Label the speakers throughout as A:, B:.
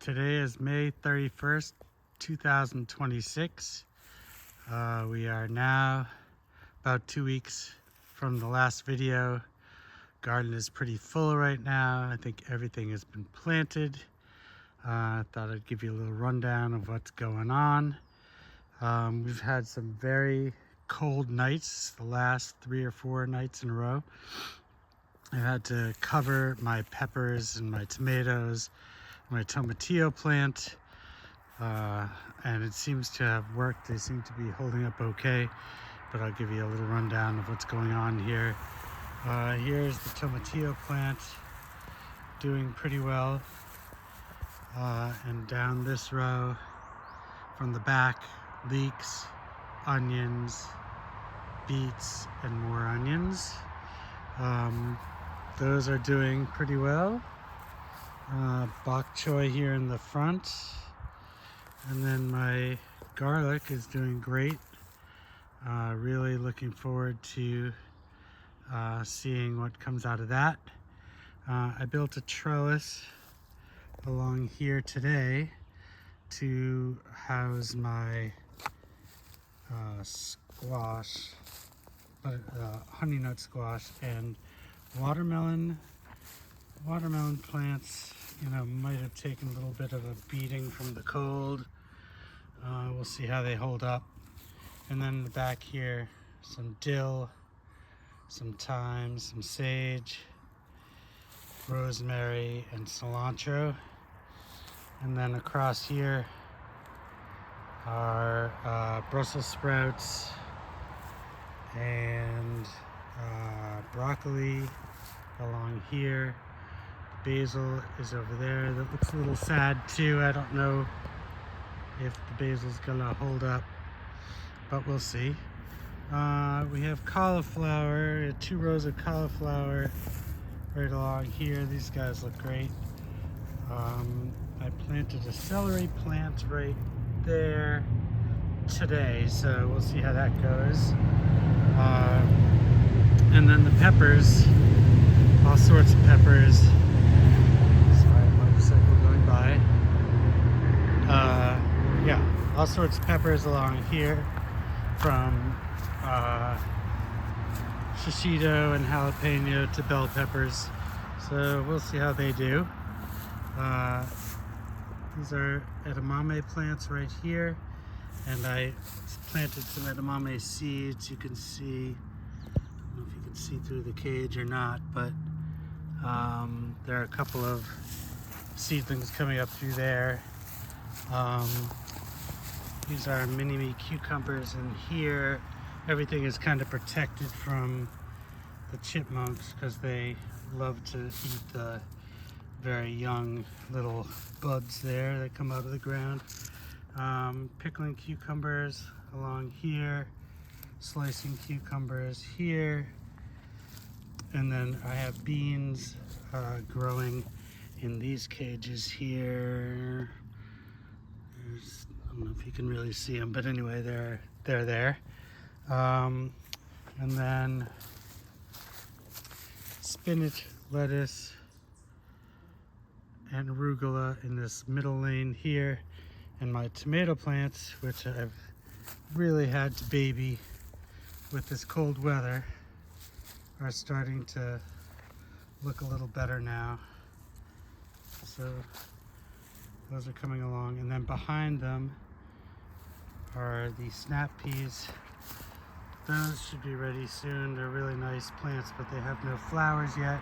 A: Today is May 31st, 2026. We are now about 2 weeks from the last video. Garden is pretty full right now. I think everything has been planted. I thought I'd give you a little rundown of what's going on. We've had some very cold nights, the last 3 or 4 nights in a row. I had to cover my peppers and my tomatoes, my tomatillo plant, and it seems to have worked. They seem to be holding up okay, but I'll give you a little rundown of what's going on here. Here's the tomatillo plant doing pretty well, and down this row from the back, leeks, onions, beets, and more onions. Those are doing pretty well. Bok choy here in the front, and then my garlic is doing great. Really looking forward to seeing what comes out of that. I built a trellis along here today to house my squash, honey nut squash, and watermelon plants, might have taken a little bit of a beating from the cold. We'll see how they hold up. And then in the back here, some dill, some thyme, some sage, rosemary, and cilantro. And then across here are Brussels sprouts and broccoli along here. Basil is over there. That looks a little sad too. I don't know if the basil's gonna hold up, but we'll see. We have cauliflower, 2 rows of cauliflower right along here. These guys look great. I planted a celery plant right there today, so we'll see how that goes. And then the peppers, all sorts of peppers. Sorry, motorcycle going by. Yeah, all sorts of peppers along here, from shishito and jalapeno to bell peppers. So we'll see how they do. These are edamame plants right here, and I planted some edamame seeds. You can see, I don't know if you can see through the cage or not, but there are a couple of seedlings coming up through there. These are mini-me cucumbers in here. Everything is kind of protected from the chipmunks because they love to eat the very young little buds there that come out of the ground. Pickling cucumbers along here, slicing cucumbers here, and then I have beans growing in these cages here. I don't know if you can really see them, but anyway, they're there. And then spinach, lettuce, and arugula in this middle lane here. And my tomato plants, which I've really had to baby with this cold weather, are starting to look a little better now. So those are coming along. And then behind them are the snap peas. Those should be ready soon. They're really nice plants, but they have no flowers yet,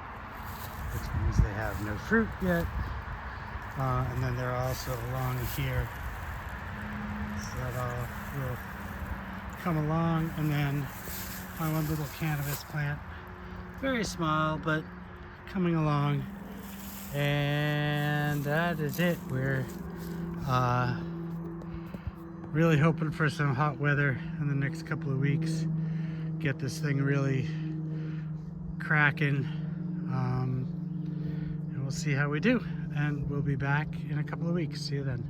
A: which means they have no fruit yet. And then they're also along here, so that all will come along. And then my one little cannabis plant, very small, but coming along. And that is it. We're really hoping for some hot weather in the next couple of weeks. Get this thing really cracking. And we'll see how we do. And we'll be back in a couple of weeks. See you then.